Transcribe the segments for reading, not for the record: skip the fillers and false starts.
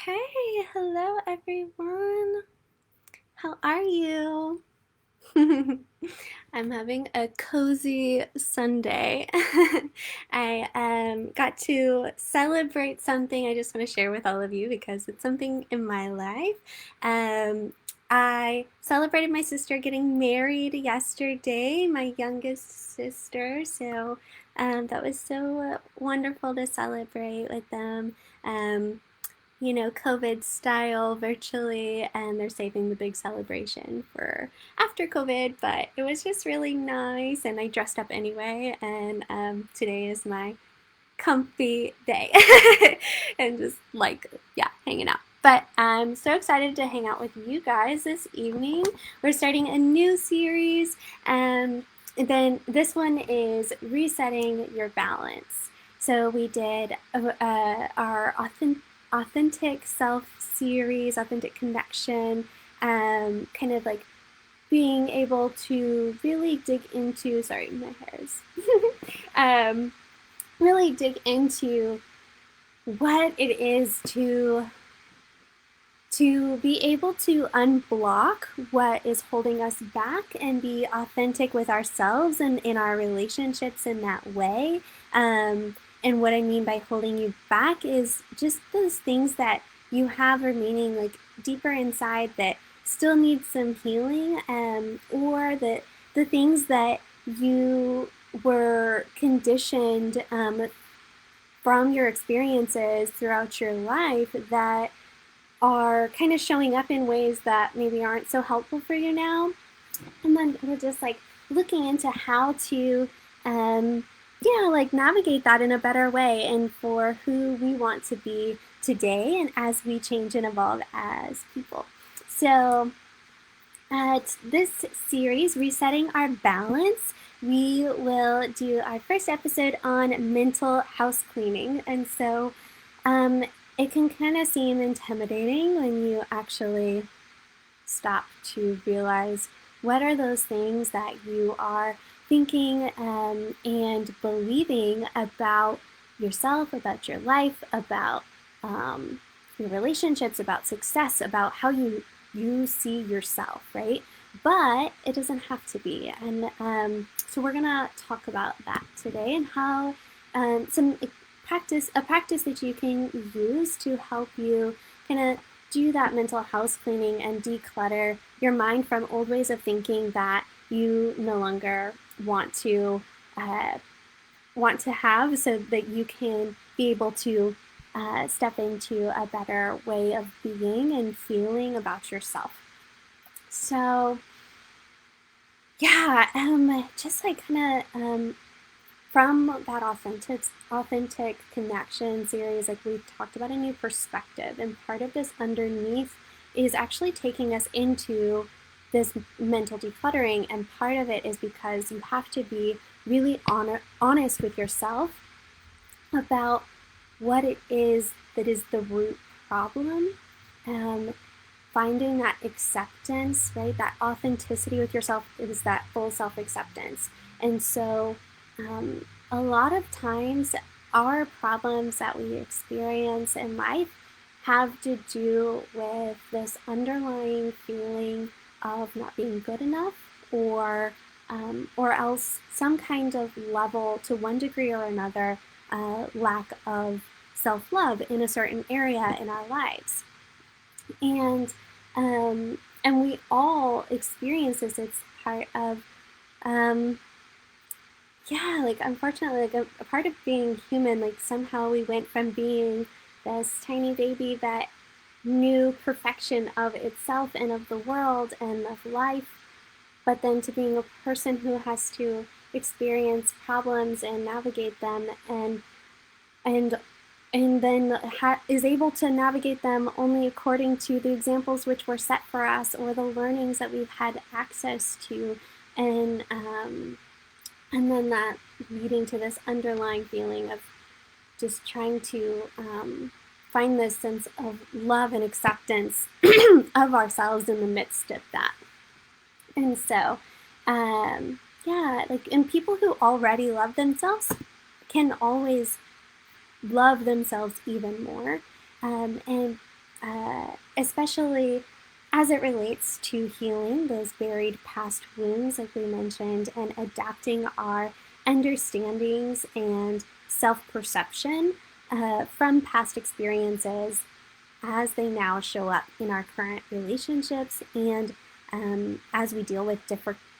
Hey, hello everyone. How are you? I'm having a cozy Sunday. I got to celebrate something I just want to share with all of you because it's something in my life. Um, I celebrated my sister getting married yesterday, my youngest sister. So that was so wonderful to celebrate with them. Um, COVID style virtually, and they're saving the big celebration for after COVID. But it was just really nice, and I dressed up anyway. And today is my comfy day, and just yeah, hanging out. But I'm so excited to hang out with you guys this evening. We're starting a new series, and then this one is resetting your balance. So we did our authentic self series, authentic connection, kind of like being able to really dig into. Sorry, my hair is. um, really dig into what it is to be able to unblock what is holding us back and be authentic with ourselves and in our relationships in that way. And what I mean by holding you back is just those things that you have remaining like deeper inside that still need some healing, or the things that you were conditioned from your experiences throughout your life that are kind of showing up in ways that maybe aren't so helpful for you now. And then we're just like looking into how to, like navigate that in a better way and for who we want to be today and as we change and evolve as people. So, this series, Resetting Our Balance, we will do our first episode on mental house cleaning. And so um, it can kind of seem intimidating when you actually stop to realize what are those things that you are thinking and believing about yourself, about your life, about your relationships, about success, about how you see yourself, right? But it doesn't have to be. And so we're gonna talk about that today and how some a practice that you can use to help you kind of do that mental house cleaning and declutter your mind from old ways of thinking that you no longer uh, want to have, so that you can be able to step into a better way of being and feeling about yourself. So yeah, just like kind of from that authentic connection series, like we've talked about a new perspective, and part of this underneath is actually taking us into this mental decluttering, and part of it is because you have to be really honest with yourself about what it is that is the root problem. um, Finding that acceptance, right? That authenticity with yourself is that full self acceptance. And so, a lot of times, our problems that we experience in life have to do with this underlying feeling of not being good enough, or else some kind of level, to one degree or another, lack of self love in a certain area in our lives. And we all experience this. It's part of um, like, unfortunately, like a part of being human. Like, somehow we went from being this tiny baby that knew perfection of itself and of the world and of life, but then to being a person who has to experience problems and navigate them, and then is able to navigate them only according to the examples which were set for us, or the learnings that we've had access to, and then that leading to this underlying feeling of just trying to find this sense of love and acceptance of ourselves in the midst of that. And so, yeah, like, and people who already love themselves can always love themselves even more. And especially as it relates to healing those buried past wounds, like we mentioned, and adapting our understandings and self perception from past experiences as they now show up in our current relationships and as we deal with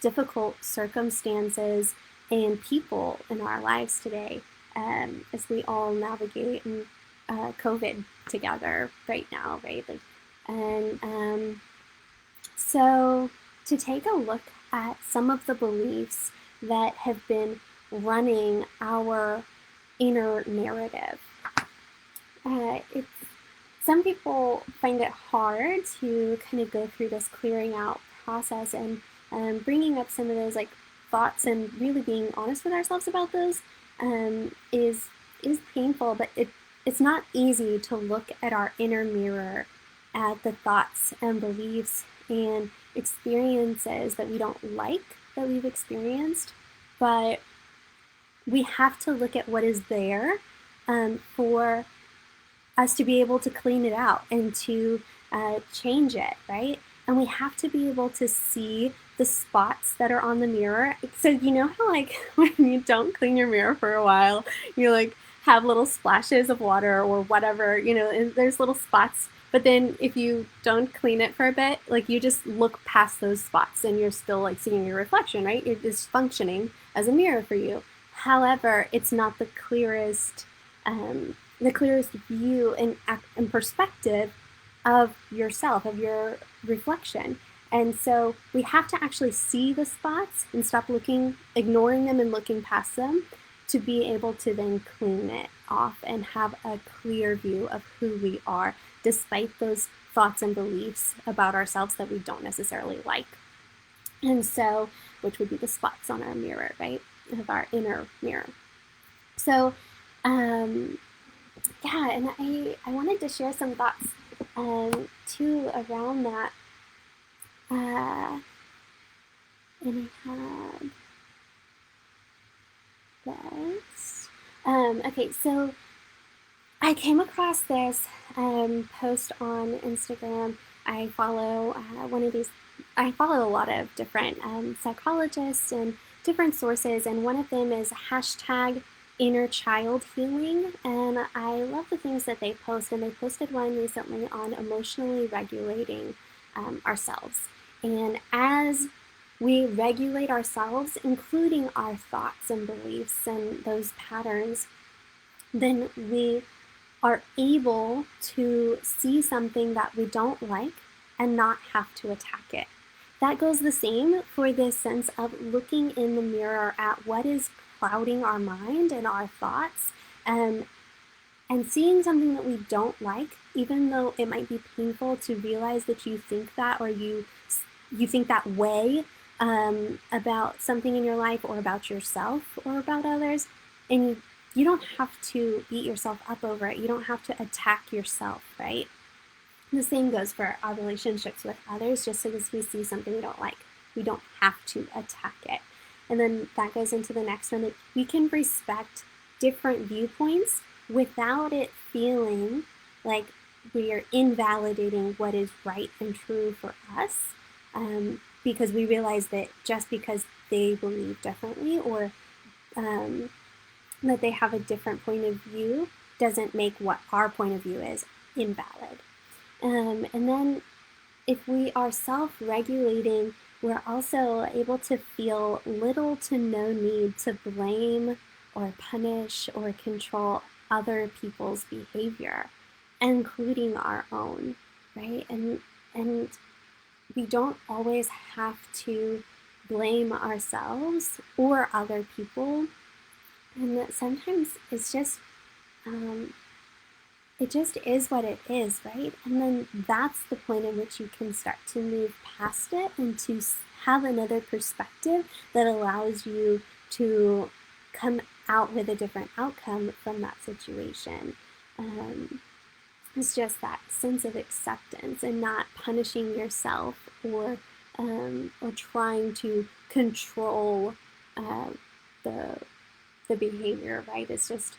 difficult circumstances and people in our lives today, as we all navigate COVID together right now, right? Like, and so to take a look at some of the beliefs that have been running our inner narrative. It's some people find it hard to kind of go through this clearing out process and bringing up some of those like thoughts and really being honest with ourselves about those is painful, but it's not easy to look at our inner mirror at the thoughts and beliefs and experiences that we don't like that we've experienced, but we have to look at what is there for us to be able to clean it out and to change it, right? And we have to be able to see the spots that are on the mirror. So you know how like when you don't clean your mirror for a while, you like have little splashes of water or whatever, you know, and there's little spots. But then if you don't clean it for a bit, like you just look past those spots and you're still like seeing your reflection, right? It is functioning as a mirror for you. However, it's not the clearest view and perspective of yourself, of your reflection. And so we have to actually see the spots and stop ignoring them and looking past them to be able to then clean it off and have a clear view of who we are, despite those thoughts and beliefs about ourselves that we don't necessarily like. And so, which would be the spots on our mirror, right? Of our inner mirror. So, yeah, and I wanted to share some thoughts too around that. And I had this. Okay, so I came across this post on Instagram. I follow I follow a lot of different psychologists and different sources, and one of them is hashtag inner child healing. And I love the things that they post, and they posted one recently on emotionally regulating ourselves. And as we regulate ourselves, including our thoughts and beliefs and those patterns, then we are able to see something that we don't like and not have to attack it. That goes the same for this sense of looking in the mirror at what is clouding our mind and our thoughts, and seeing something that we don't like, even though it might be painful to realize that you think that, or you think that way about something in your life or about yourself or about others, and you don't have to beat yourself up over it. You don't have to attack yourself, right? The same goes for our relationships with others. Just because we see something we don't like, we don't have to attack it. And then that goes into the next one, that we can respect different viewpoints without it feeling like we are invalidating what is right and true for us, because we realize that just because they believe differently or that they have a different point of view doesn't make what our point of view is invalid. And then if we are self-regulating, we're also able to feel little to no need to blame or punish or control other people's behavior, including our own, right? And we don't always have to blame ourselves or other people. And that sometimes it's just it just is what it is, right? And then that's the point in which you can start to move past it and to have another perspective that allows you to come out with a different outcome from that situation. It's just that sense of acceptance and not punishing yourself or trying to control the behavior, right? It's just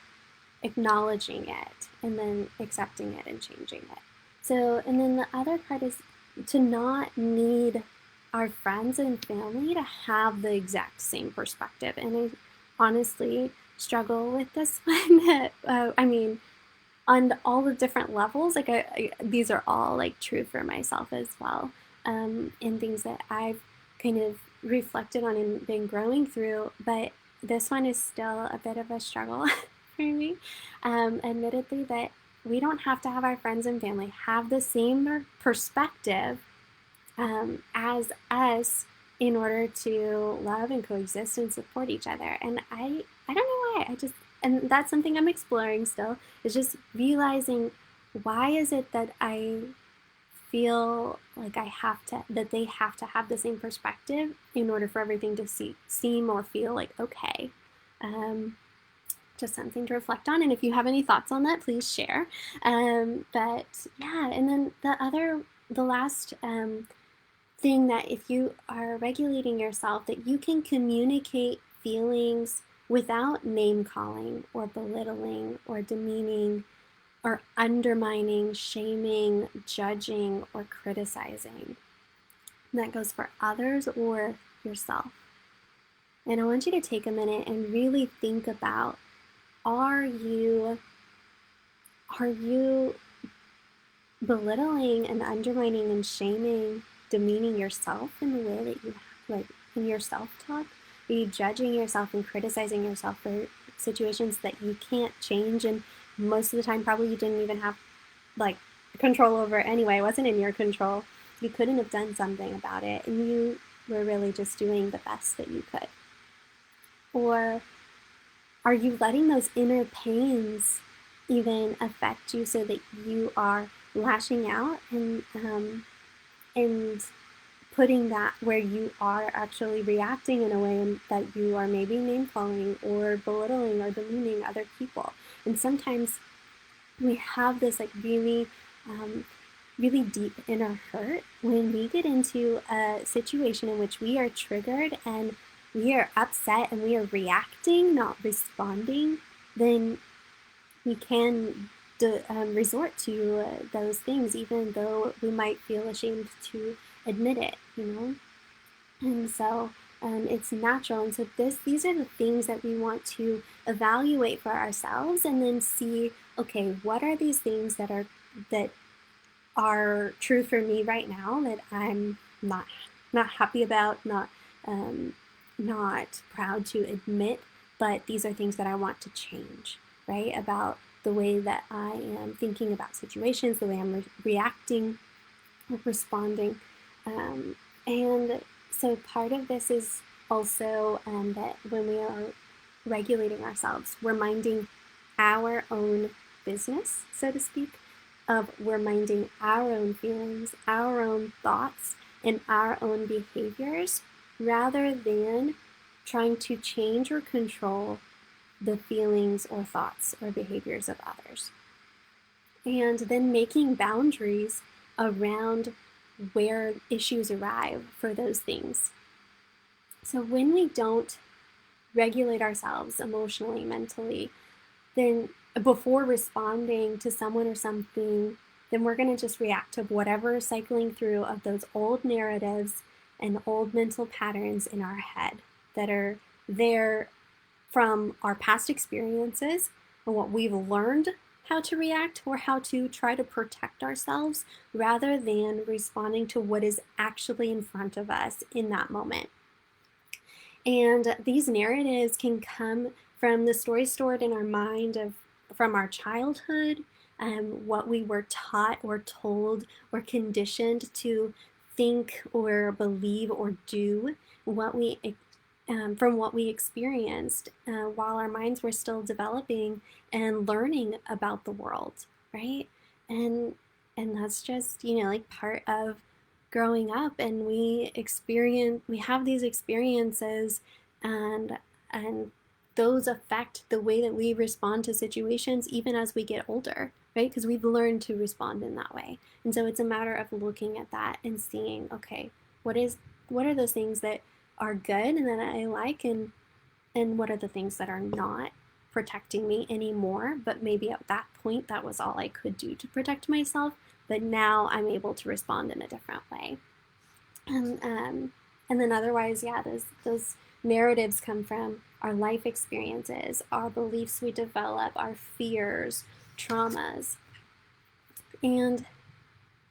acknowledging it and then accepting it and changing it. So, and then the other part is to not need our friends and family to have the exact same perspective. And I honestly struggle with this one. I mean, on all the different levels, like these are all like true for myself as well, and things that I've kind of reflected on and been growing through. But this one is still a bit of a struggle for me. Admittedly, that we don't have to have our friends and family have the same perspective as us in order to love and coexist and support each other. And I don't know why. And that's something I'm exploring still, is just realizing, why is it that I feel like that they have to have the same perspective in order for everything to seem or feel like okay. Um, just something to reflect on. And if you have any thoughts on that, please share. But yeah, and then the last thing, that if you are regulating yourself, that you can communicate feelings without name calling or belittling or demeaning or undermining, shaming, judging, or criticizing. And that goes for others or yourself. And I want you to take a minute and really think about, are you belittling and undermining and shaming, demeaning yourself in the way that you, like, in your self-talk? Are you judging yourself and criticizing yourself for situations that you can't change, and most of the time probably you didn't even have like control over anyway? It wasn't in your control. You couldn't have done something about it, and you were really just doing the best that you could. Or are you letting those inner pains even affect you, so that you are lashing out and putting that where you are actually reacting in a way that you are maybe name calling or belittling or demeaning other people? And sometimes we have this like really deep inner hurt when we get into a situation in which we are triggered and we are upset and we are reacting, not responding. Then we can resort to those things, even though we might feel ashamed to admit it. And so it's natural. And so these are the things that we want to evaluate for ourselves, and then see, okay, what are these things that are true for me right now, that I'm not happy about, not proud to admit, but these are things that I want to change, right? About the way that I am thinking about situations, the way I'm reacting or responding. And so part of this is also that when we are regulating ourselves, we're minding our own business, so to speak, of we're minding our own feelings, our own thoughts, and our own behaviors, rather than trying to change or control the feelings or thoughts or behaviors of others. And then making boundaries around where issues arrive for those things. So when we don't regulate ourselves emotionally, mentally, then before responding to someone or something, then we're going to just react to whatever is cycling through of those old narratives and old mental patterns in our head that are there from our past experiences and what we've learned how to react or how to try to protect ourselves, rather than responding to what is actually in front of us in that moment. And these narratives can come from the stories stored in our mind from our childhood, what we were taught or told or conditioned to think or believe or do, from what we experienced while our minds were still developing and learning about the world, right? And that's just, like part of growing up, and we have these experiences, and those affect the way that we respond to situations even as we get older, right? Because we've learned to respond in that way. And so it's a matter of looking at that and seeing, okay, what are those things that are good and that I like, and what are the things that are not protecting me anymore, but maybe at that point that was all I could do to protect myself, but now I'm able to respond in a different way. And then otherwise, yeah, those narratives come from our life experiences, our beliefs we develop, our fears, traumas. And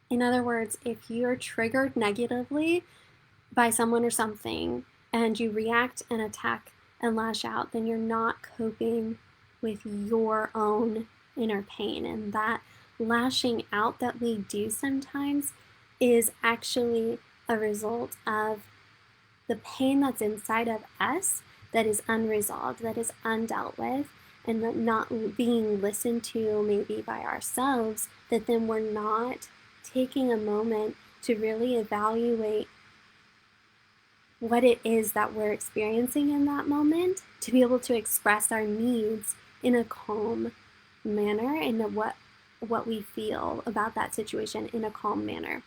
in other words, if you're triggered negatively by someone or something and you react and attack and lash out, then you're not coping with your own inner pain. And that lashing out that we do sometimes is actually a result of the pain that's inside of us that is unresolved, that is undealt with, and not being listened to maybe by ourselves, that then we're not taking a moment to really evaluate what it is that we're experiencing in that moment, to be able to express our needs in a calm manner and what we feel about that situation in a calm manner.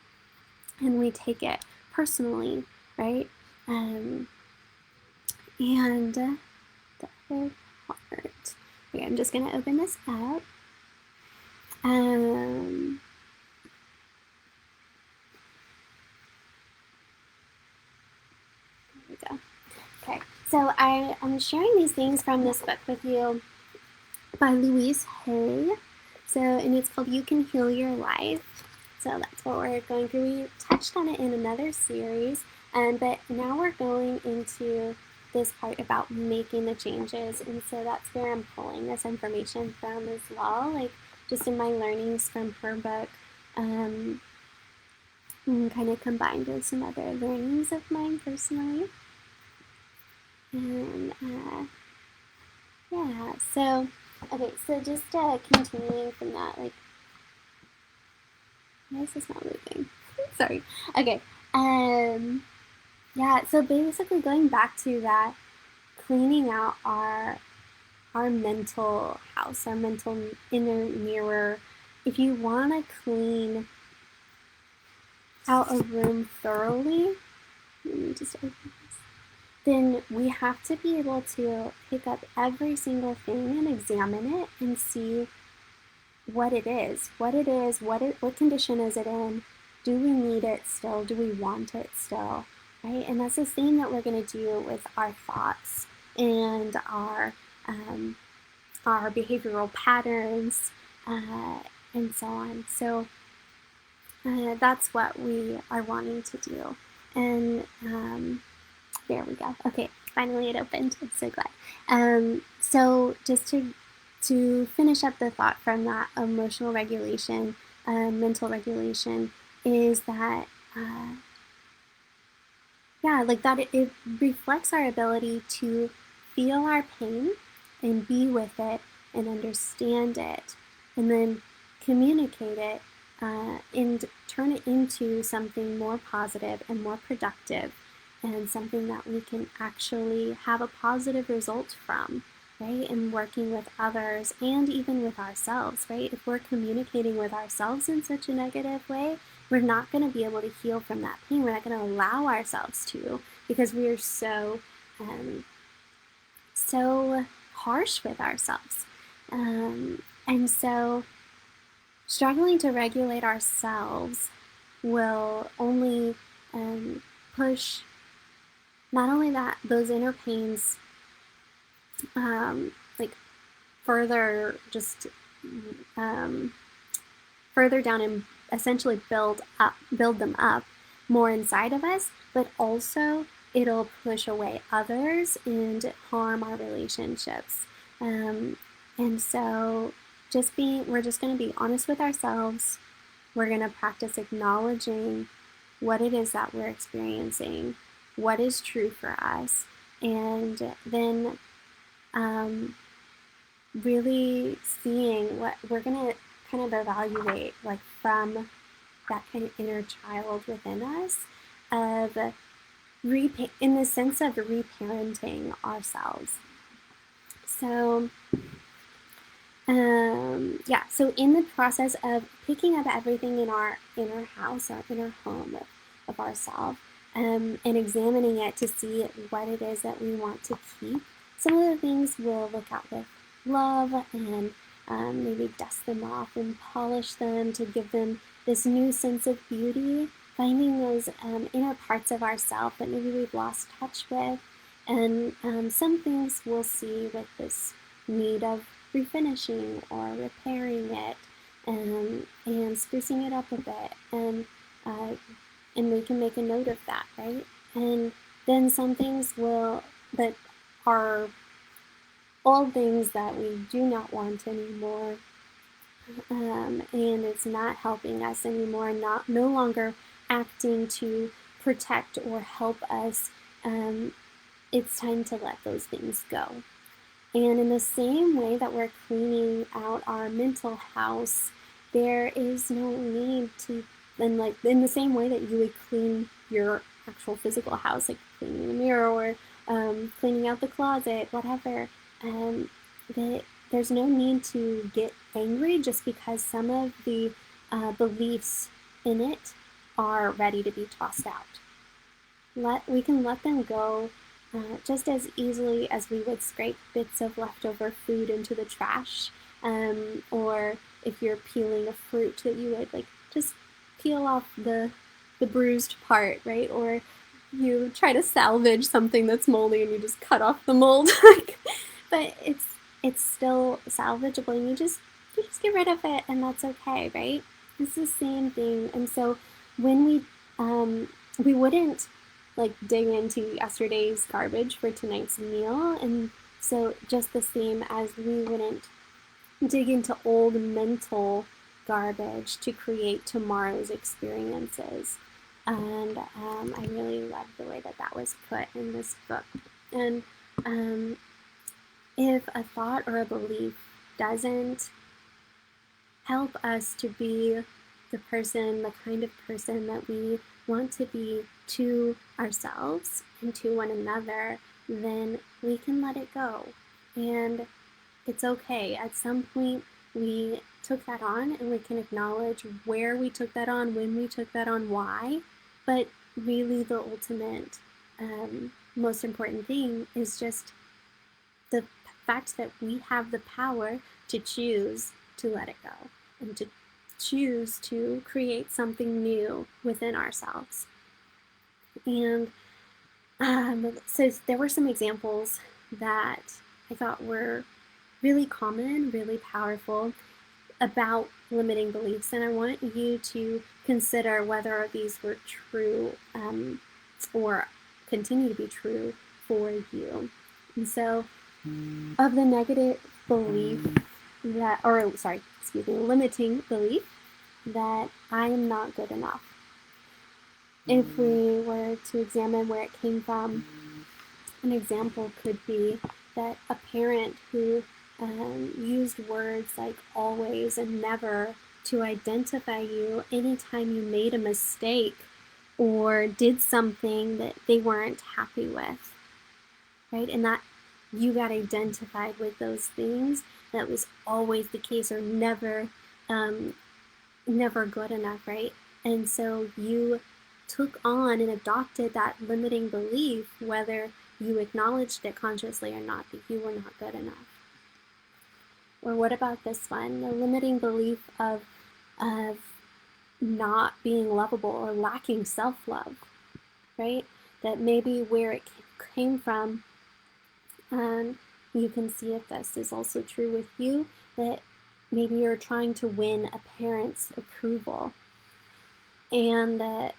And we take it personally, right? And the other part. Okay, I'm just gonna open this up. There we go. Okay, so I'm sharing these things from this book with you by Louise Hay. So, and it's called You Can Heal Your Life. So that's what we're going through. We touched on it in another series, but now we're going into this part about making the changes. And so that's where I'm pulling this information from as well, like just in my learnings from her book, and kind of combined with some other learnings of mine personally. And yeah, so okay, so just continuing from that, like, why is this not moving? Sorry. Okay. Yeah, so basically going back to that, cleaning out our mental house, our mental inner mirror. If you want to clean out a room thoroughly, let me just open this, then we have to be able to pick up every single thing and examine it and see what it is, what condition is it in? Do we need it still? Do we want it still? Right? And that's the same that we're going to do with our thoughts and our behavioral patterns, and so on. So that's what we are wanting to do. And there we go. Okay, finally it opened. I'm so glad. So just to finish up the thought from that emotional regulation, mental regulation, is that yeah, like that it reflects our ability to feel our pain and be with it and understand it, and then communicate it and turn it into something more positive and more productive, and something that we can actually have a positive result from, right? And working with others and even with ourselves, right? If we're communicating with ourselves in such a negative way, we're not going to be able to heal from that pain. We're not going to allow ourselves to, because we are so harsh with ourselves. And so struggling to regulate ourselves will only push not only those inner pains like further, just further down, and essentially build them up more inside of us, but also it'll push away others and harm our relationships. And so we're just going to be honest with ourselves. We're going to practice acknowledging what it is that we're experiencing, what is true for us, and then really seeing what we're going to kind of evaluate, like from that kind of inner child within us, of in the sense of reparenting ourselves. So yeah, so in the process of picking up everything in our inner house, our inner home of ourselves, and examining it to see what it is that we want to keep, some of the things we'll look at with love, and maybe dust them off and polish them to give them this new sense of beauty, finding those inner parts of ourselves that maybe we've lost touch with. And some things we'll see with this need of refinishing or repairing it, and sprucing it up a bit. Uh, and we can make a note of that, right? And then some things that are old things that we do not want anymore, and it's not helping us anymore, no longer acting to protect or help us. It's time to let those things go. And in the same way that we're cleaning out our mental house, there is no need to, and like in the same way that you would clean your actual physical house, like cleaning the mirror or cleaning out the closet, whatever, that there's no need to get angry just because some of the beliefs in it are ready to be tossed out. We can let them go just as easily as we would scrape bits of leftover food into the trash, or if you're peeling a fruit, that you would like just peel off the bruised part, right? Or you try to salvage something that's moldy and you just cut off the mold. But it's still salvageable, and you just get rid of it, and that's okay, right? It's the same thing. And so when we wouldn't like dig into yesterday's garbage for tonight's meal, and so just the same as we wouldn't dig into old mental garbage to create tomorrow's experiences. And I really love the way that was put in this book. And if a thought or a belief doesn't help us to be the kind of person that we want to be to ourselves and to one another, then we can let it go. And it's okay. At some point, we took that on, and we can acknowledge where we took that on, when we took that on, why. But really, the ultimate, most important thing is just the fact that we have the power to choose to let it go and to choose to create something new within ourselves. And so there were some examples that I thought were really common, really powerful about limiting beliefs, and I want you to consider whether these were true or continue to be true for you. And so, of the negative belief limiting belief that I am not good enough. If we were to examine where it came from, an example could be that a parent who used words like always and never to identify you anytime you made a mistake or did something that they weren't happy with, right? And that you got identified with those things. That was always the case, or never good enough, right? And so you took on and adopted that limiting belief, whether you acknowledged it consciously or not, that you were not good enough. Or what about this one? The limiting belief of not being lovable or lacking self-love, right? That maybe where it came from, you can see if this is also true with you, that maybe you're trying to win a parent's approval, and that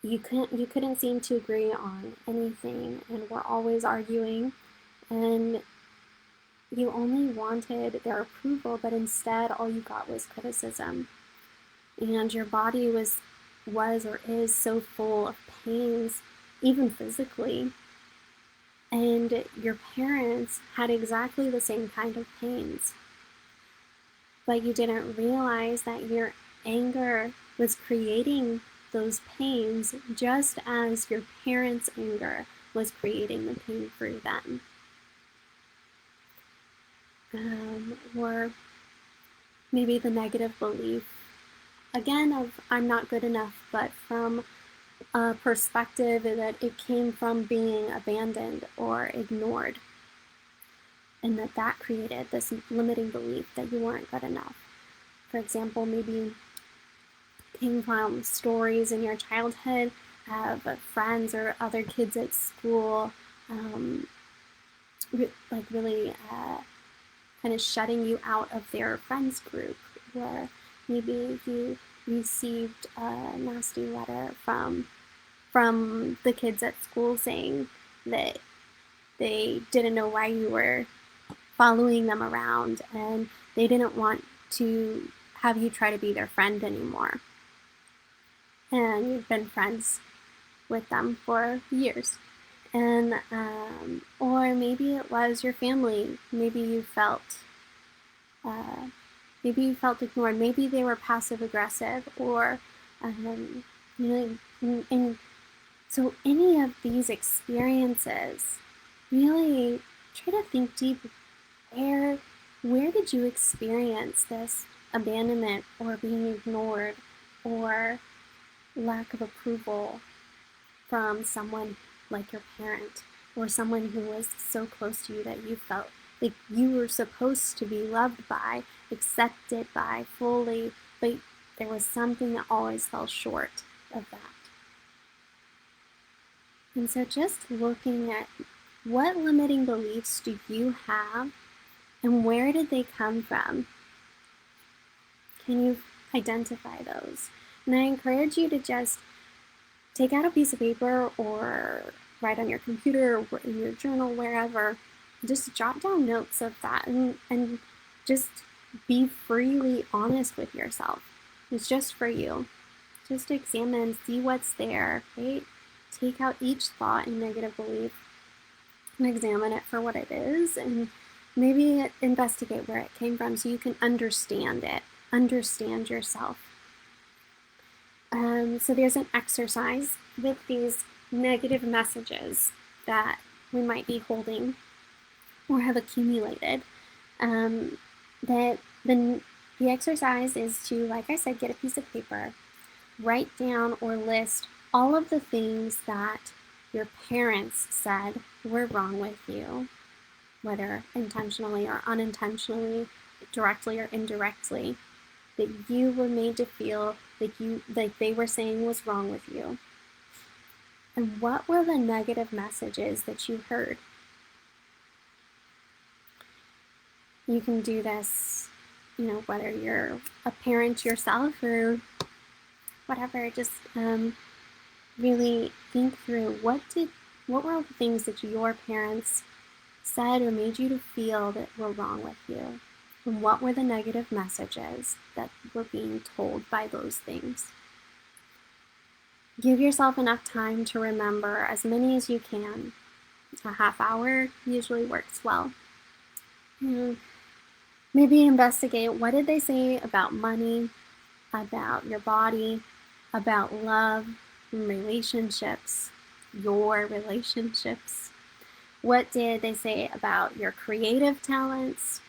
you couldn't seem to agree on anything, and were always arguing, and you only wanted their approval, but instead all you got was criticism. And your body was or is so full of pains, even physically. And your parents had exactly the same kind of pains. But you didn't realize that your anger was creating those pains, just as your parents' anger was creating the pain for them. Or maybe the negative belief, again, of I'm not good enough, but from a perspective that it came from being abandoned or ignored, and that created this limiting belief that you weren't good enough. For example, maybe came from stories in your childhood of friends or other kids at school, like really kind of shutting you out of their friends group, or maybe you received a nasty letter from the kids at school saying that they didn't know why you were following them around and they didn't want to have you try to be their friend anymore. And you've been friends with them for years. And or maybe it was your family. Uh, maybe you felt ignored. Maybe they were passive aggressive, or you know, and so any of these experiences, really try to think deep. Where where did you experience this abandonment or being ignored or lack of approval from someone like your parent or someone who was so close to you that you felt like you were supposed to be loved by, accepted by fully, but there was something that always fell short of that. And so just looking at what limiting beliefs do you have and where did they come from? Can you identify those? And I encourage you to just take out a piece of paper or write on your computer or in your journal, wherever. Just jot down notes of that and just be freely honest with yourself. It's just for you. Just examine, see what's there, right? Take out each thought and negative belief and examine it for what it is, and maybe investigate where it came from so you can understand it, understand yourself. So there's an exercise with these negative messages that we might be holding or have accumulated. That the exercise is to, like I said, get a piece of paper, write down or list all of the things that your parents said were wrong with you, whether intentionally or unintentionally, directly or indirectly, that you were made to feel like they were saying was wrong with you. And what were the negative messages that you heard? You can do this, whether you're a parent yourself or whatever, just really think through what were all the things that your parents said or made you to feel that were wrong with you? And what were the negative messages that were being told by those things? Give yourself enough time to remember as many as you can. A half hour usually works well. Maybe investigate, what did they say about money, about your body, about love, relationships, your relationships? What did they say about your creative talents?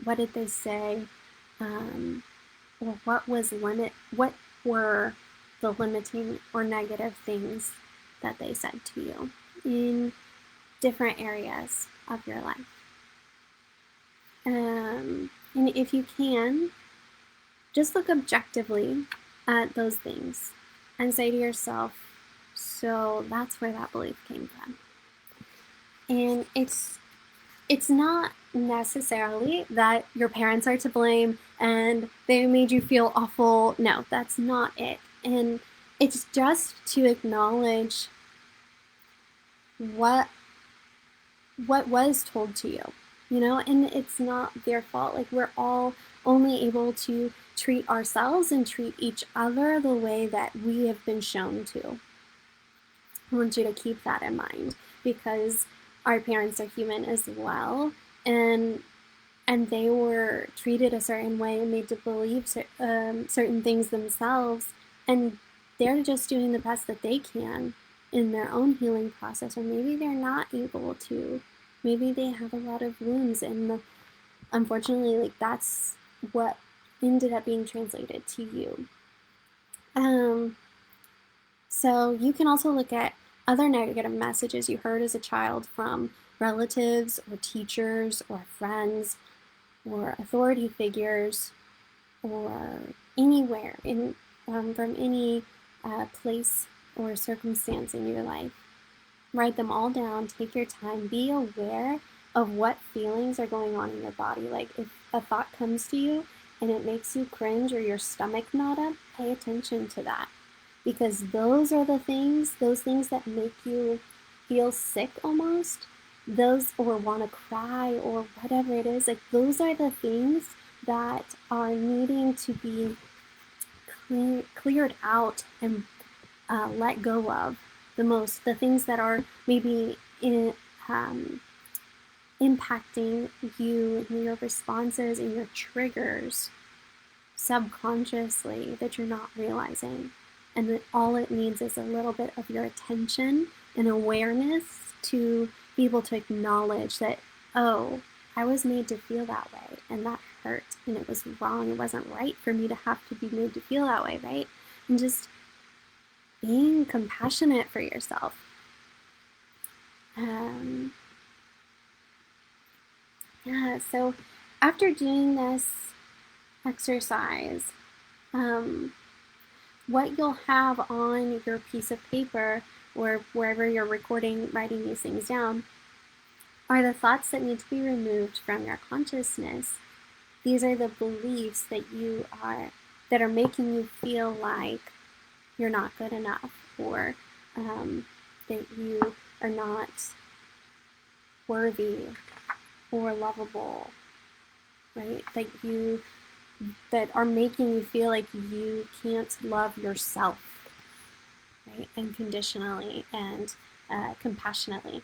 What did they say? Or what were the limiting or negative things that they said to you in different areas of your life? And if you can, just look objectively at those things and say to yourself, so that's where that belief came from. And it's not necessarily that your parents are to blame and they made you feel awful. No, that's not it. And it's just to acknowledge what was told to you, and it's not their fault. Like, we're all only able to treat ourselves and treat each other the way that we have been shown to. I want you to keep that in mind, because our parents are human as well, and they were treated a certain way and made to believe certain things themselves, and they're just doing the best that they can in their own healing process, or maybe they're not able to. Maybe they have a lot of wounds, and unfortunately, like, that's what ended up being translated to you. So you can also look at other negative messages you heard as a child from relatives or teachers or friends or authority figures or anywhere from any place or circumstance in your life. Write them all down, take your time, be aware of what feelings are going on in your body. Like if a thought comes to you and it makes you cringe or your stomach knot up, pay attention to that. Because those are those things that make you feel sick almost, those or want to cry or whatever it is, like those are the things that are needing to be cleared out and let go of the things that are maybe um, impacting you and your responses and your triggers subconsciously that you're not realizing. And that all it needs is a little bit of your attention and awareness to be able to acknowledge that, oh, I was made to feel that way and that hurt and it was wrong. It wasn't right for me to have to be made to feel that way, right? And just being compassionate for yourself. Yeah, so after doing this exercise, what you'll have on your piece of paper or wherever you're writing these things down, are the thoughts that need to be removed from your consciousness. These are the beliefs that are making you feel like you're not good enough, or that you are not worthy or lovable, right? That are making you feel like you can't love yourself, right? Unconditionally and compassionately.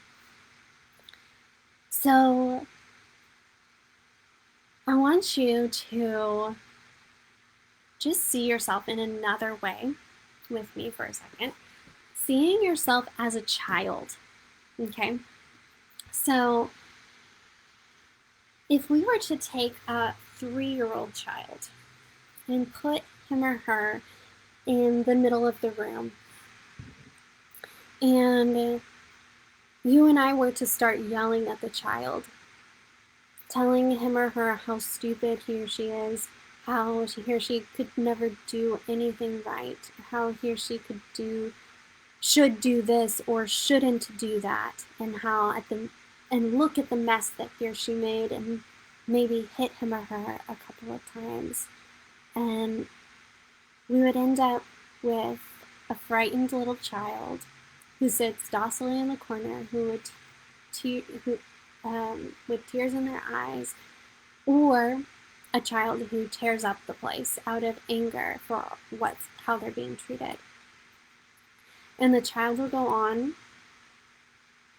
So I want you to just see yourself in another way with me for a second. Seeing yourself as a child, okay? So if we were to take a 3-year-old child and put him or her in the middle of the room, and you and I were to start yelling at the child, telling him or her how stupid he or she is, how he or she could never do anything right, how he or she should do this or shouldn't do that, and and look at the mess that he or she made, and maybe hit him or her a couple of times. And we would end up with a frightened little child who sits docilely in the corner, with tears in their eyes, or a child who tears up the place out of anger for how they're being treated. And the child will go on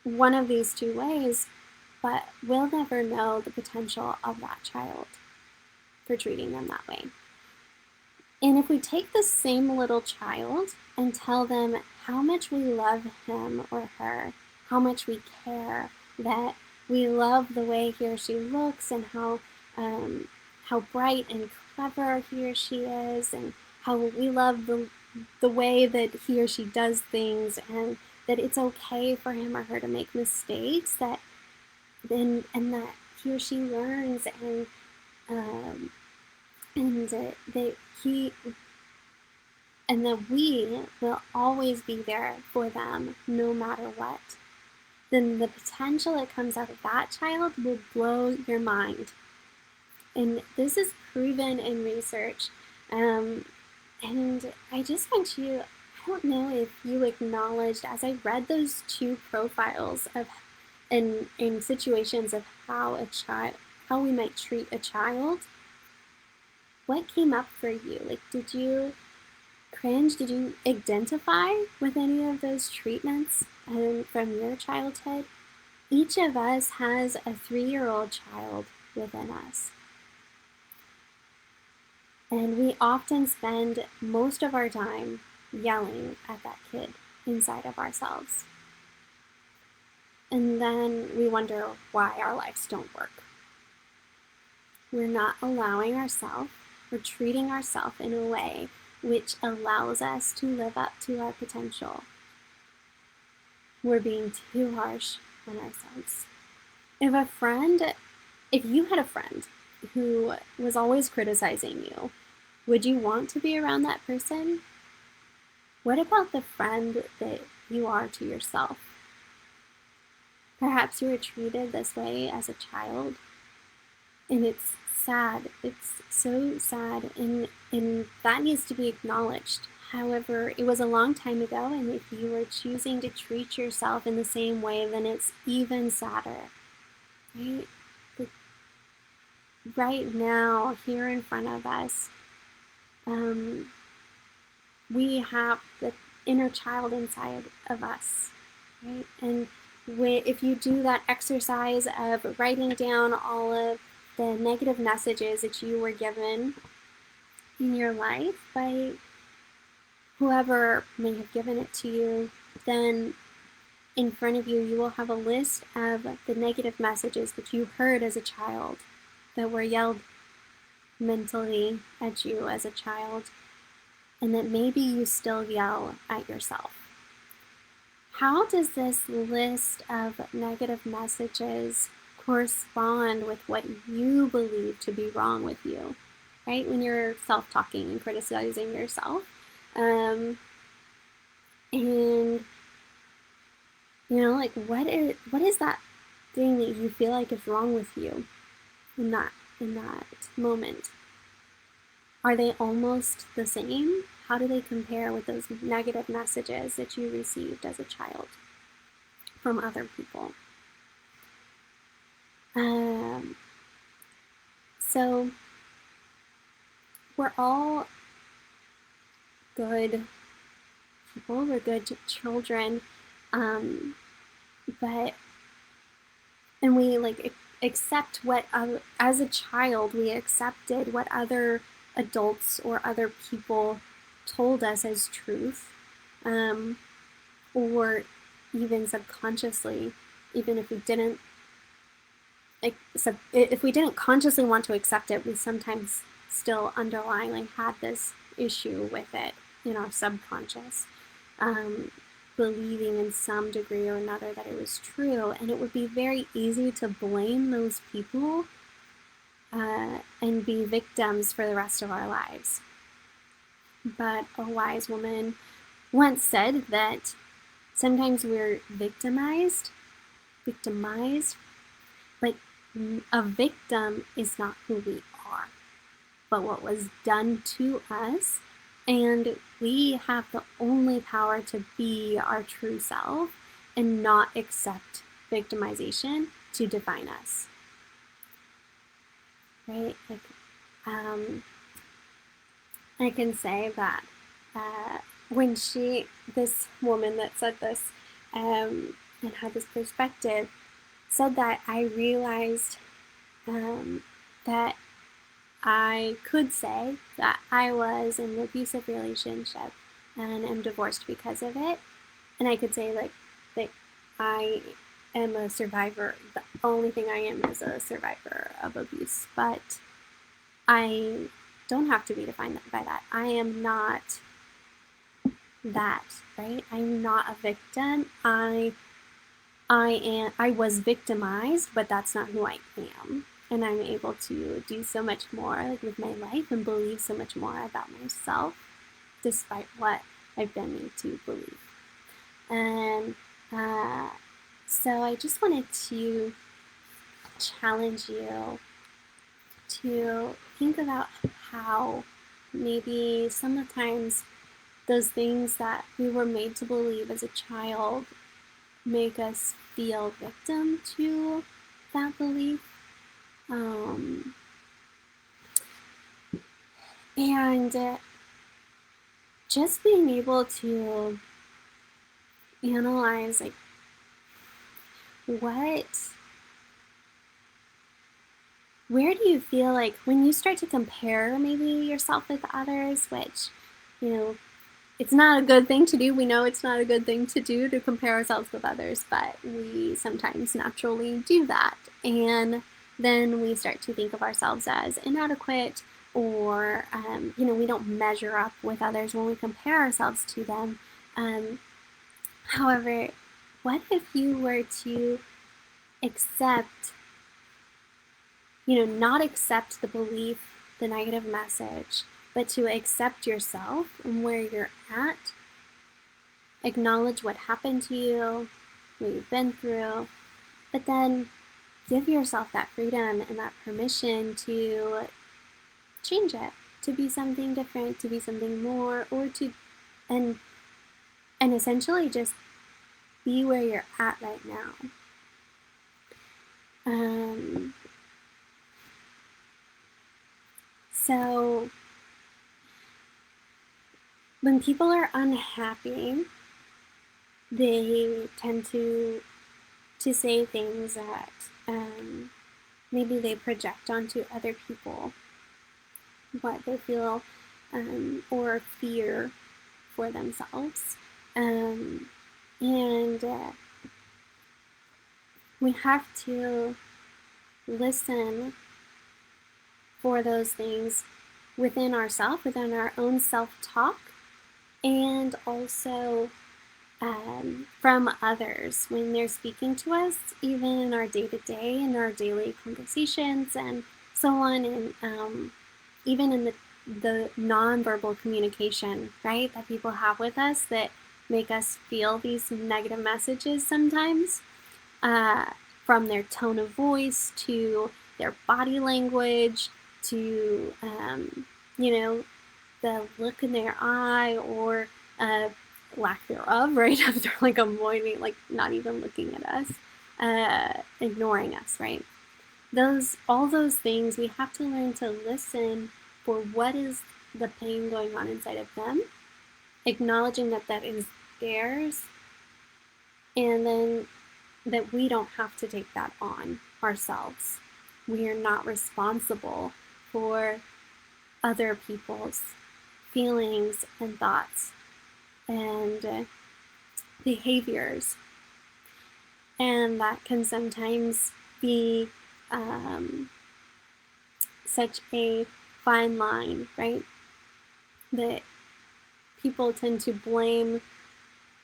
one of these two ways, but we'll never know the potential of that child for treating them that way. And if we take the same little child and tell them how much we love him or her, how much we care, that we love the way he or she looks, and how bright and clever he or she is, and how we love the way that he or she does things, and that it's okay for him or her to make mistakes, and that he or she learns, that we will always be there for them no matter what, then the potential that comes out of that child will blow your mind. And this is proven in research. And I just want you, I don't know if you acknowledged, as I read those two profiles of in situations of how we might treat a child, what came up for you? Like, did you cringe? Did you identify with any of those treatments from your childhood? Each of us has a 3-year-old child within us. And we often spend most of our time yelling at that kid inside of ourselves. And then we wonder why our lives don't work. We're not allowing ourselves, we're treating ourselves in a way which allows us to live up to our potential. We're being too harsh on ourselves. If you had a friend who was always criticizing you, Would you want to be around that person? What about the friend that you are to yourself? Perhaps you were treated this way as a child, and it's sad. It's so sad, and that needs to be acknowledged. However, it was a long time ago, and if you were choosing to treat yourself in the same way, then it's even sadder, right? Right now, here in front of us, um, we have the inner child inside of us, right? And if you do that exercise of writing down all of the negative messages that you were given in your life by whoever may have given it to you, then in front of you, you will have a list of the negative messages that you heard as a child that were yelled mentally at you as a child, and that maybe you still yell at yourself. How does this list of negative messages correspond with what you believe to be wrong with you, right? When you're self-talking and criticizing yourself. And like what is that thing that you feel like is wrong with you in that moment? Are they almost the same? How do they compare with those negative messages that you received as a child from other people? So we're all good people, we're good children, but and we like accept what as a child we accepted what other adults or other people told us as truth, or even subconsciously, even if we didn't consciously want to accept it, we sometimes still underlyingly had this issue with it in our subconscious, believing in some degree or another that it was true. And it would be very easy to blame those people and be victims for the rest of our lives. But a wise woman once said that sometimes we're victimized, but a victim is not who we are, but what was done to us. And we have the only power to be our true self and not accept victimization to define us. Right? Like, I can say that when this woman that said this, and had this perspective, said that, I realized that I could say that I was in an abusive relationship and am divorced because of it. And I could say that I am a survivor. The only thing I am is a survivor of abuse. But I don't have to be defined by that. I am not that, right? I'm not a victim. I was victimized, but that's not who I am. And I'm able to do so much more with my life and believe so much more about myself, despite what I've been made to believe. And so I just wanted to challenge you to think about how maybe sometimes those things that we were made to believe as a child make us feel victim to that belief. And just being able to analyze like where do you feel like when you start to compare maybe yourself with others, which it's not a good thing to do. We know it's not a good thing to do, to compare ourselves with others, but we sometimes naturally do that. And then we start to think of ourselves as inadequate, or we don't measure up with others when we compare ourselves to them. However, what if you were to accept, not accept the belief, the negative message, but to accept yourself and where you're at, acknowledge what happened to you, what you've been through, but then give yourself that freedom and that permission to change it, to be something different, to be something more, or to and and essentially just be where you're at right now. So when people are unhappy, they tend to say things that maybe they project onto other people, what they feel or fear for themselves. And we have to listen for those things within ourselves, within our own self-talk, and also from others when they're speaking to us, even in our day-to-day, in our daily conversations and so on, and even in the nonverbal communication, right, that people have with us that make us feel these negative messages sometimes, from their tone of voice to their body language to, the look in their eye or lack thereof, right? After like avoiding, like not even looking at us, ignoring us, right? All those things, we have to learn to listen for what is the pain going on inside of them, acknowledging that that is theirs, and then that we don't have to take that on ourselves. We are not responsible for other people's feelings and thoughts and behaviors. And that can sometimes be such a fine line, right? That people tend to blame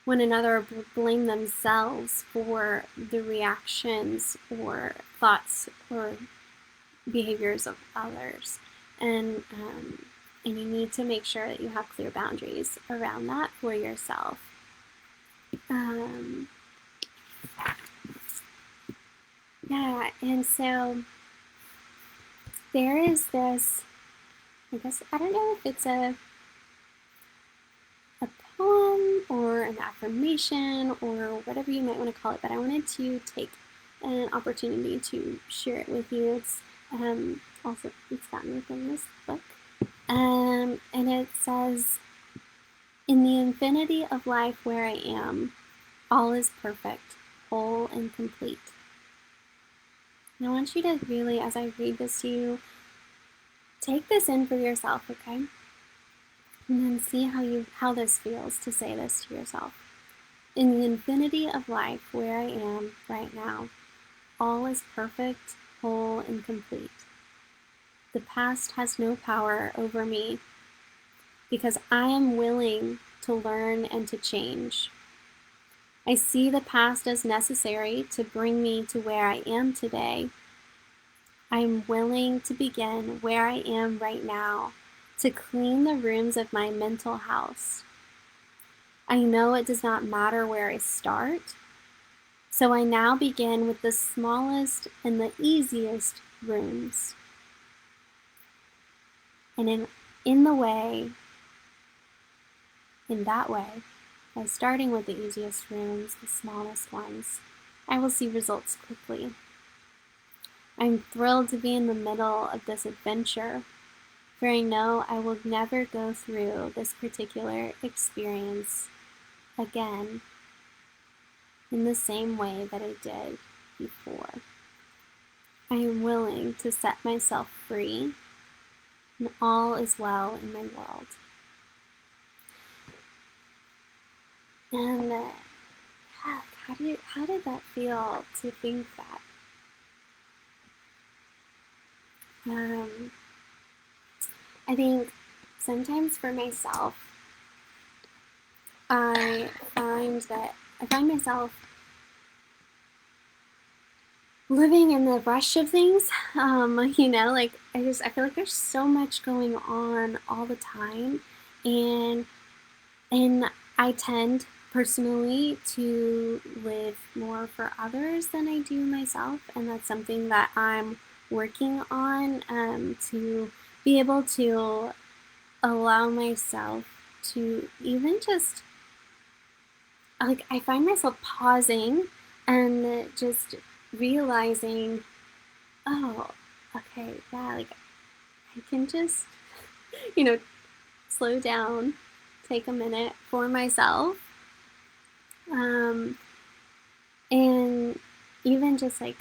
one another or blame themselves for the reactions or thoughts or behaviors of others. And you need to make sure that you have clear boundaries around that for yourself. Yeah, and so there is this, I guess, I don't know if it's a poem or an affirmation or whatever you might want to call it, but I wanted to take an opportunity to share it with you. It's also, it's gotten within this book. And it says, "In the infinity of life where I am, all is perfect, whole, and complete." And I want you to really, as I read this to you, take this in for yourself, okay? And then see how this feels to say this to yourself. In the infinity of life where I am right now, all is perfect, whole, and complete. The past has no power over me because I am willing to learn and to change. I see the past as necessary to bring me to where I am today. I am willing to begin where I am right now to clean the rooms of my mental house. I know it does not matter where I start, so I now begin with the smallest and the easiest rooms. And in that way, by starting with the easiest rooms, the smallest ones, I will see results quickly. I'm thrilled to be in the middle of this adventure, for I know I will never go through this particular experience again in the same way that I did before. I am willing to set myself free, and all is well in my world. And how did that feel to think that? I think sometimes for myself, I find myself living in the rush of things. Like I feel like there's so much going on all the time, and and I tend personally to live more for others than I do myself, and that's something that I'm working on, to be able to allow myself to even just like I find myself pausing and just realizing, oh, okay, yeah, like I can just, you know, slow down, take a minute for myself, um, and even just like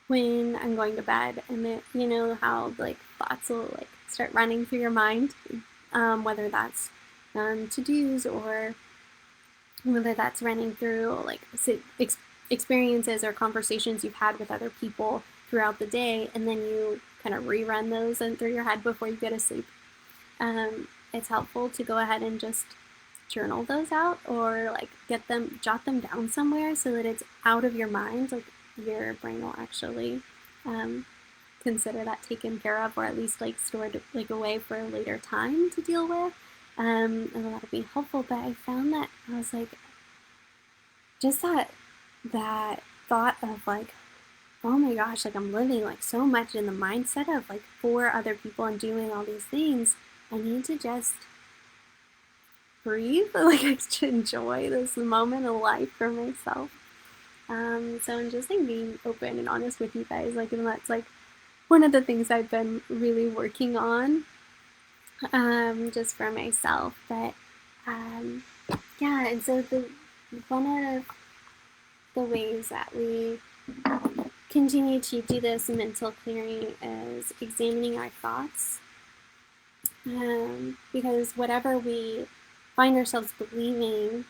when I'm going to bed, and how like thoughts will like start running through your mind, whether that's to dos or whether that's running through like experiences or conversations you've had with other people throughout the day, and then you kind of rerun those and through your head before you go to sleep. It's helpful to go ahead and just journal those out, or like jot them down somewhere so that it's out of your mind. Like your brain will actually um, consider that taken care of, or at least like stored like away for a later time to deal with. And that'll be helpful. But I found that I was like, just that thought of like, oh my gosh, like I'm living like so much in the mindset of like for other people and doing all these things. I need to just breathe, like to enjoy this moment of life for myself. So I'm just like being open and honest with you guys, like, and that's like one of the things I've been really working on, just for myself. But um, yeah, and so the one of the ways that we continue to do this mental clearing is examining our thoughts, because whatever we find ourselves believing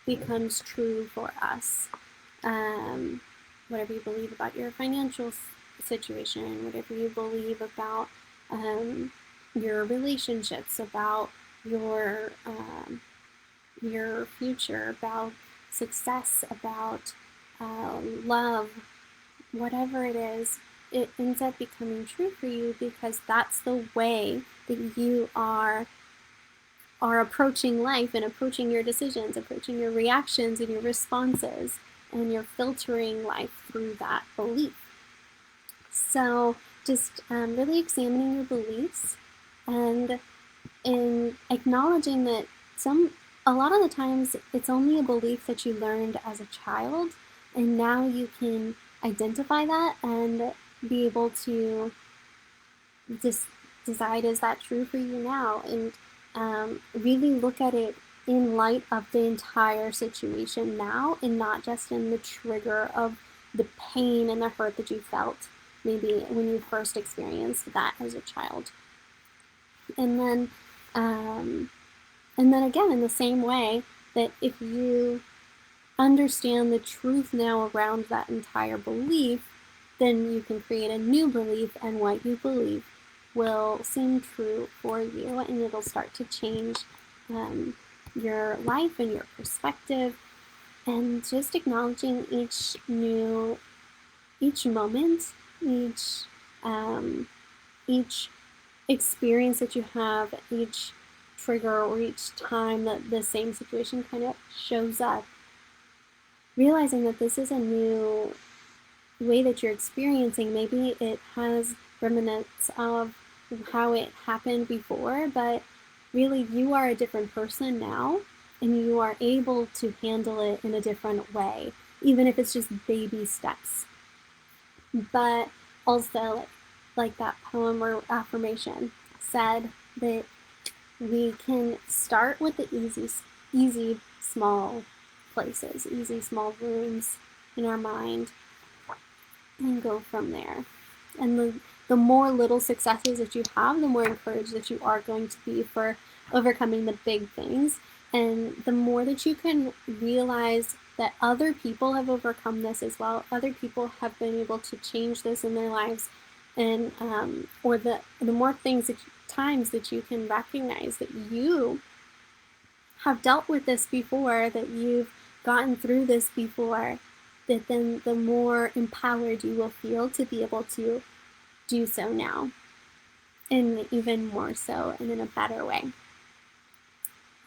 becomes true for us. Um, whatever you believe about your financial situation, whatever you believe about your relationships, about your future, about success, about love, whatever it is, it ends up becoming true for you because that's the way that you are approaching life and approaching your decisions, approaching your reactions and your responses, and you're filtering life through that belief. So just really examining your beliefs, and in acknowledging that a lot of the times it's only a belief that you learned as a child, and now you can identify that and be able to just decide, is that true for you now, and really look at it in light of the entire situation now, and not just in the trigger of the pain and the hurt that you felt maybe when you first experienced that as a child. And then again, in the same way, that if you understand the truth now around that entire belief, then you can create a new belief, and what you believe will seem true for you, and it'll start to change your life and your perspective. And just acknowledging each moment, um, each experience that you have, each trigger, or each time that the same situation kind of shows up, realizing that this is a new way that you're experiencing. Maybe it has remnants of how it happened before, but really you are a different person now, and you are able to handle it in a different way, even if it's just baby steps. But also, like that poem or affirmation said, that we can start with the easy small places, easy small rooms in our mind, and go from there. And the more little successes that you have, the more encouraged that you are going to be for overcoming the big things. And the more that you can realize that other people have overcome this as well, other people have been able to change this in their lives, and or the more times that you can recognize that you have dealt with this before, that you've gotten through this before, that then the more empowered you will feel to be able to do so now, and even more so and in a better way.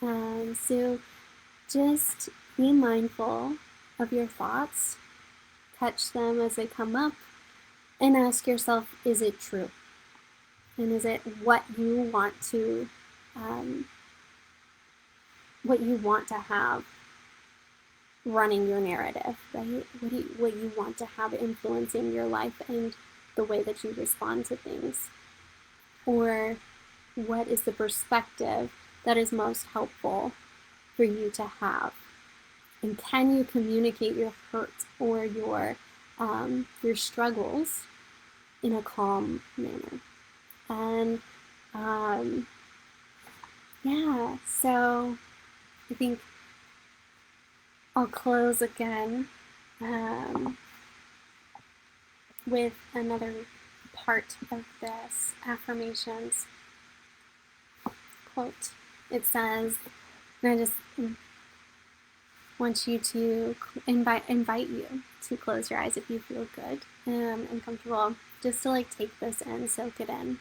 So just be mindful of your thoughts, catch them as they come up, and ask yourself, is it true? And is it what you want to have running your narrative, right? What you want to have influencing your life and the way that you respond to things? Or what is the perspective that is most helpful for you to have? And can you communicate your hurt or your struggles in a calm manner? And yeah, so I think I'll close again with another part of this affirmations quote. It says, and I just want you to invite you to close your eyes if you feel good and comfortable, just to like take this in, soak it in.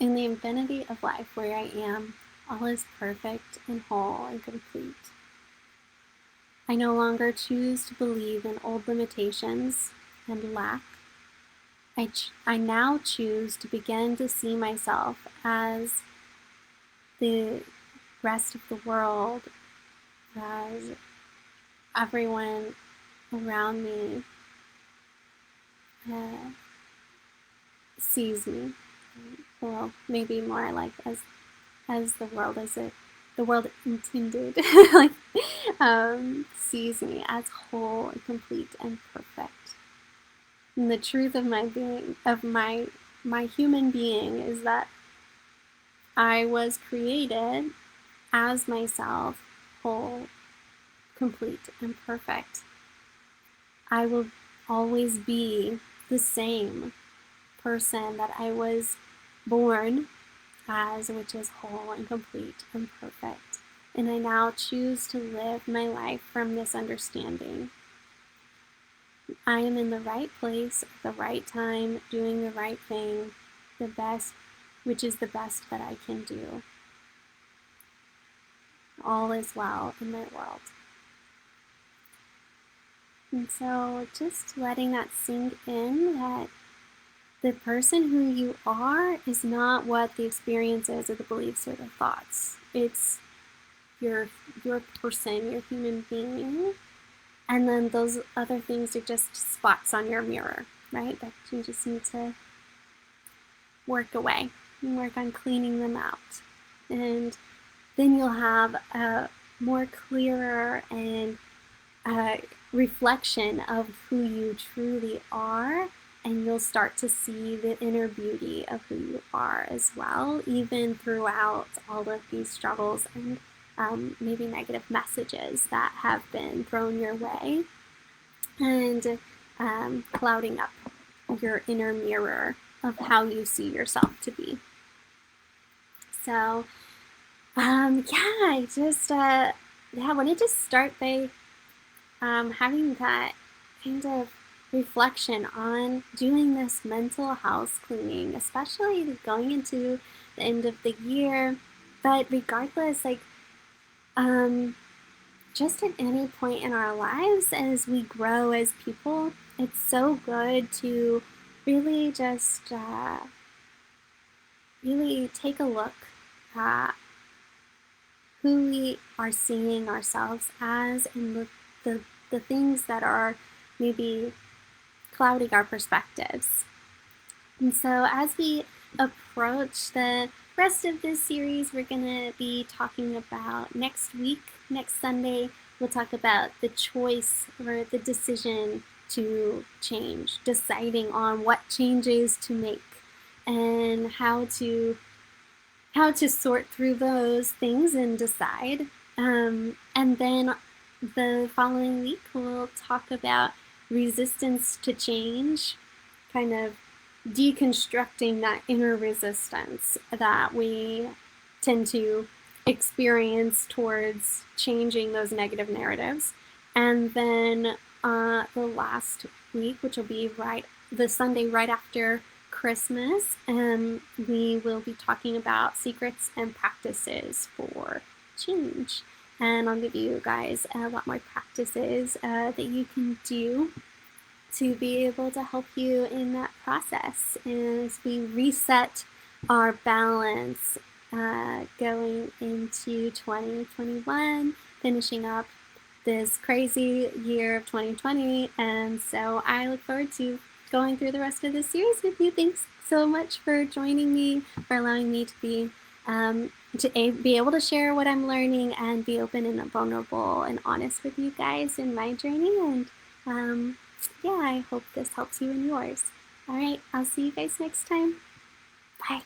In the infinity of life where I am, all is perfect and whole and complete. I no longer choose to believe in old limitations and lack. I now choose to begin to see myself as the rest of the world, as everyone around me sees me. Well, maybe more like as the world the world intended, like sees me as whole and complete and perfect. And the truth of my being, of my human being, is that I was created as myself, whole, complete, and perfect. I will always be the same person that I was born as, which is whole and complete and perfect. And I now choose to live my life from this understanding. I am in the right place at the right time, doing the right thing, the best, which is the best that I can do. All is well in my world. And so just letting that sink in, that the person who you are is not what the experiences or the beliefs or the thoughts. It's your person, your human being. And then those other things are just spots on your mirror, right? That you just need to work away and work on cleaning them out. And then you'll have a more clearer and reflection of who you truly are, and you'll start to see the inner beauty of who you are as well, even throughout all of these struggles and maybe negative messages that have been thrown your way, and clouding up your inner mirror of how you see yourself to be. So I just wanted to start by having that kind of reflection on doing this mental house cleaning, especially going into the end of the year. But regardless, like just at any point in our lives as we grow as people, it's so good to really just really take a look at who we are seeing ourselves as, and the things that are maybe clouding our perspectives. And so as we approach the rest of this series, we're going to be talking about next Sunday, we'll talk about the choice or the decision to change, deciding on what changes to make and how to sort through those things and decide. And then the following week, we'll talk about resistance to change, kind of deconstructing that inner resistance that we tend to experience towards changing those negative narratives. And then the last week, which will be the Sunday right after Christmas, we will be talking about secrets and practices for change. And I'll give you guys a lot more practices that you can do to be able to help you in that process as we reset our balance going into 2021, finishing up this crazy year of 2020. And so I look forward to going through the rest of this series with you. Thanks so much for joining me, for allowing me to be able to share what I'm learning and be open and vulnerable and honest with you guys in my journey. And yeah, I hope this helps you in yours. All right, I'll see you guys next time. Bye.